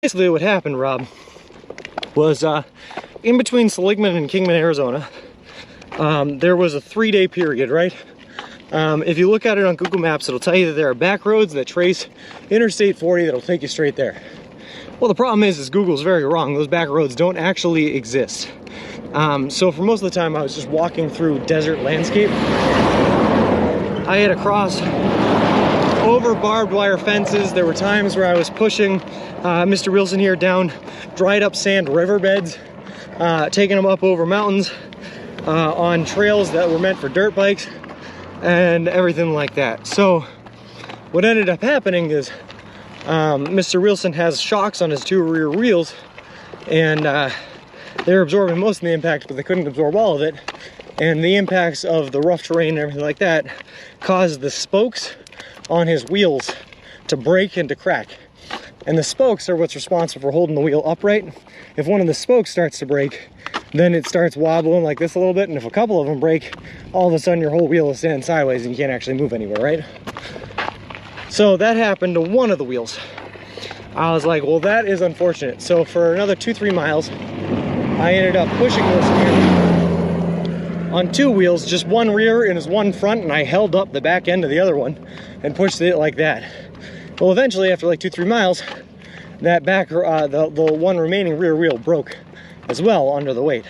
Basically what happened, Rob, was in between Seligman and Kingman, Arizona, there was a 3-day period, right? If you look at it on Google Maps, it'll tell you that there are back roads that trace Interstate 40 that'll take you straight there. Well, the problem is Google's very wrong. Those back roads don't actually exist. So for most of the time, I was just walking through desert landscape. I had to cross over barbed wire fences. There were times where I was pushing Mr. Wheelsun here down dried up sand riverbeds, taking them up over mountains on trails that were meant for dirt bikes and everything like that. So what ended up happening is Mr. Wheelsun has shocks on his 2 rear wheels, and they're absorbing most of the impact, but they couldn't absorb all of it. And the impacts of the rough terrain and everything like that caused the spokes on his wheels to break and to crack. And the spokes are what's responsible for holding the wheel upright. If one of the spokes starts to break, then it starts wobbling like this a little bit, and if a couple of them break, all of a sudden your whole wheel is standing sideways and you can't actually move anywhere, right? So that happened to one of the wheels. I was like, well, that is unfortunate. So for another 2-3 miles, I ended up pushing this here on 2 wheels, just one rear and his one front, and I held up the back end of the other one and pushed it like that. Well, eventually, after like 2-3 miles, that back, the one remaining rear wheel broke as well under the weight.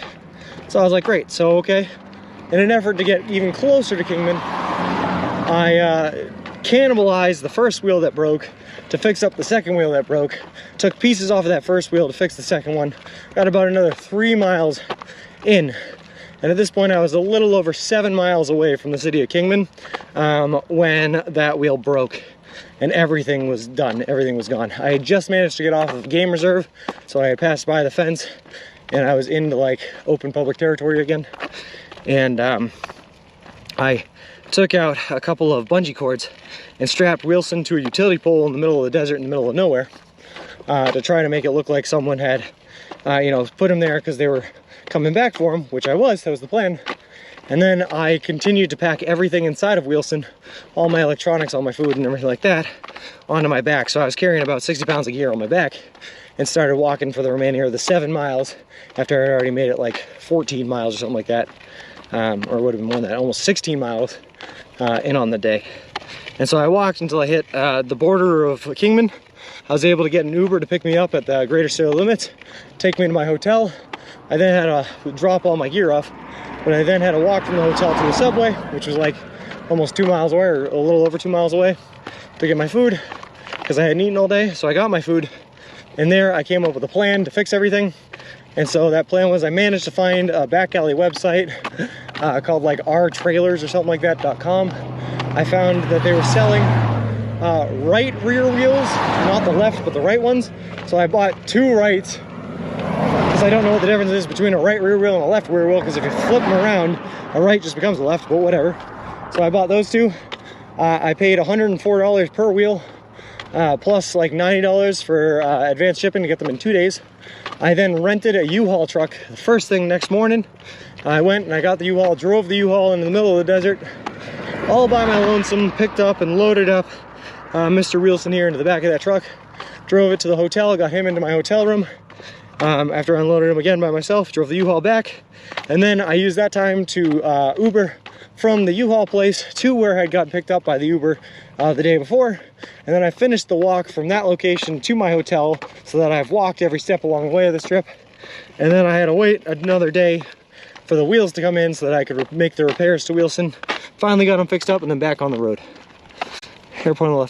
So I was like, great, so okay. In an effort to get even closer to Kingman, I cannibalized the first wheel that broke to fix up the second wheel that broke, took pieces off of that first wheel to fix the second one, got about another 3 miles in. And at this point, I was a little over 7 miles away from the city of Kingman when that wheel broke and everything was done. Everything was gone. I had just managed to get off of game reserve, so I had passed by the fence and I was into like open public territory again. And I took out a couple of bungee cords and strapped Wheelsun to a utility pole in the middle of the desert, in the middle of nowhere, to try to make it look like someone had, put him there because they were coming back for him, which I was. That was the plan. And then I continued to pack everything inside of Wheelsun, all my electronics, all my food and everything like that, onto my back. So I was carrying about 60 pounds of gear on my back and started walking for the remainder of the 7 miles after I had already made it like 14 miles or something like that, or it would have been more than that, almost 16 miles in on the day. And so I walked until I hit the border of Kingman. I was able to get an Uber to pick me up at the Greater City Limits, take me to my hotel. I then had to drop all my gear off, but I then had to walk from the hotel to the subway, which was like almost 2 miles away, or a little over 2 miles away, to get my food, because I hadn't eaten all day. So I got my food, and there I came up with a plan to fix everything. And so that plan was, I managed to find a back alley website called like rtrailers or something like that.com. I found that they were selling right rear wheels, not the left, but the right ones. So I bought 2 rights, because I don't know what the difference is between a right rear wheel and a left rear wheel, because if you flip them around, a right just becomes a left, but whatever. So I bought those 2. I paid $104 per wheel, plus like $90 for advanced shipping to get them in 2 days. I then rented a U-Haul truck the first thing next morning. I went and I got the U-Haul, drove the U-Haul in the middle of the desert, all by my lonesome, picked up and loaded up Mr. Wheelsun here into the back of that truck, drove it to the hotel, got him into my hotel room. After I unloaded him again by myself, drove the U-Haul back, and then I used that time to Uber from the U-Haul place to where I had gotten picked up by the Uber the day before, and then I finished the walk from that location to my hotel, so that I've walked every step along the way of this trip. And then I had to wait another day for the wheels to come in so that I could make the repairs to Wheelsun. Finally got them fixed up and then back on the road. Airport on the left now.